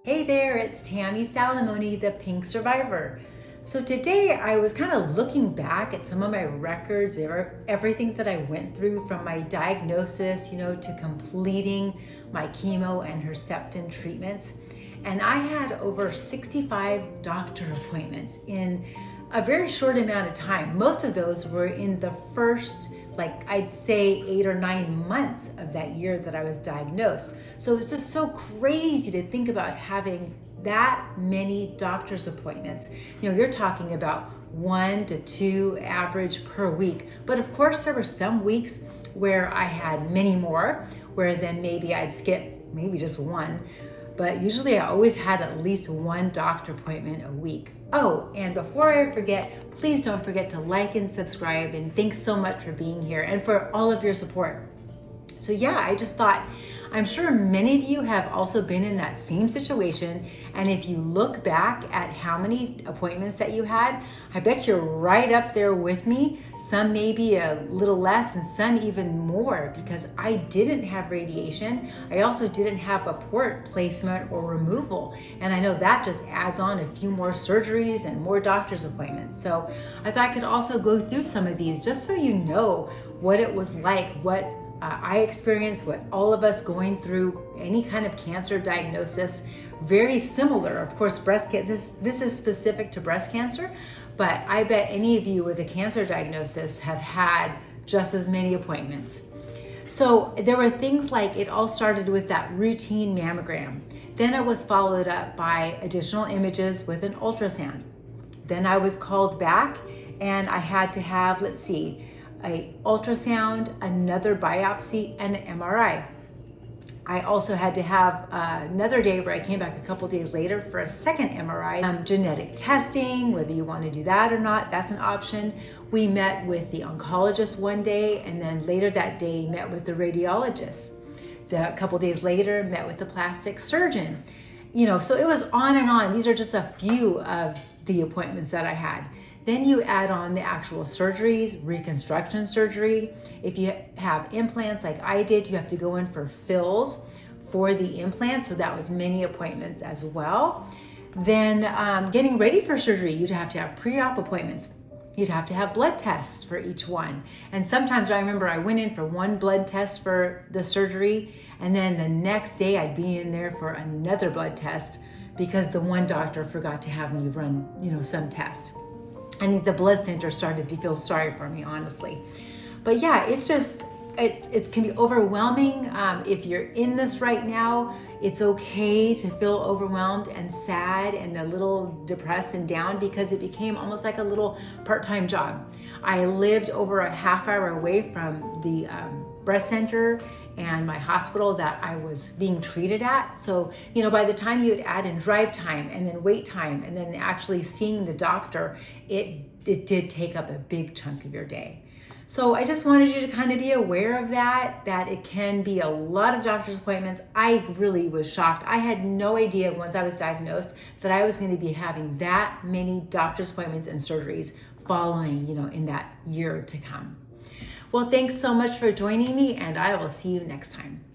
Hey there, it's Tammy Salamone, the Pink Survivor. So today I was kind of looking back at some of my records, everything that I went through from my diagnosis, to completing my chemo and Herceptin treatments. And I had over 65 doctor appointments in a very short amount of time. Most of those were in the first, I'd say 8 or 9 months of that year that I was diagnosed. So it was just so crazy to think about having that many doctor's appointments. You're talking about 1 to 2 average per week. But of course, there were some weeks where I had many more, where then maybe I'd skip maybe just one. But usually I always had at least one doctor appointment a week. Oh, and before I forget, please don't forget to like and subscribe, and thanks so much for being here and for all of your support. So yeah, I just thought, I'm sure many of you have also been in that same situation, and if you look back at how many appointments that you had, I bet you're right up there with me. Some maybe a little less and some even more, because I didn't have radiation. I also didn't have a port placement or removal. And I know that just adds on a few more surgeries and more doctor's appointments. So I thought I could also go through some of these just so you know what it was like, what I experienced, what all of us going through any kind of cancer diagnosis. Very similar. Of course, breast cancer, this is specific to breast cancer, but I bet any of you with a cancer diagnosis have had just as many appointments. So there were things like, it all started with that routine mammogram. Then it was followed up by additional images with an ultrasound. Then I was called back and I had to have, a ultrasound, another biopsy, and an MRI. I also had to have another day where I came back a couple days later for a second MRI. Genetic testing, whether you want to do that or not, that's an option. We met with the oncologist one day, and then later that day met with the radiologist. A couple days later, met with the plastic surgeon. So it was on and on. These are just a few of the appointments that I had. Then you add on the actual surgeries, reconstruction surgery. If you have implants like I did, you have to go in for fills for the implants. So that was many appointments as well. Then getting ready for surgery, you'd have to have pre-op appointments. You'd have to have blood tests for each one. And sometimes I remember I went in for one blood test for the surgery, and then the next day I'd be in there for another blood test because the one doctor forgot to have me run, some test. And the blood center started to feel sorry for me, honestly. But yeah, it can be overwhelming. If you're in this right now, it's okay to feel overwhelmed and sad and a little depressed and down, because it became almost like a little part-time job. I lived over a half hour away from the breast center and my hospital that I was being treated at. So, by the time you would add in drive time and then wait time and then actually seeing the doctor, it did take up a big chunk of your day. So I just wanted you to kind of be aware of that it can be a lot of doctor's appointments. I really was shocked. I had no idea once I was diagnosed that I was going to be having that many doctor's appointments and surgeries following, in that year to come. Well, thanks so much for joining me, and I will see you next time.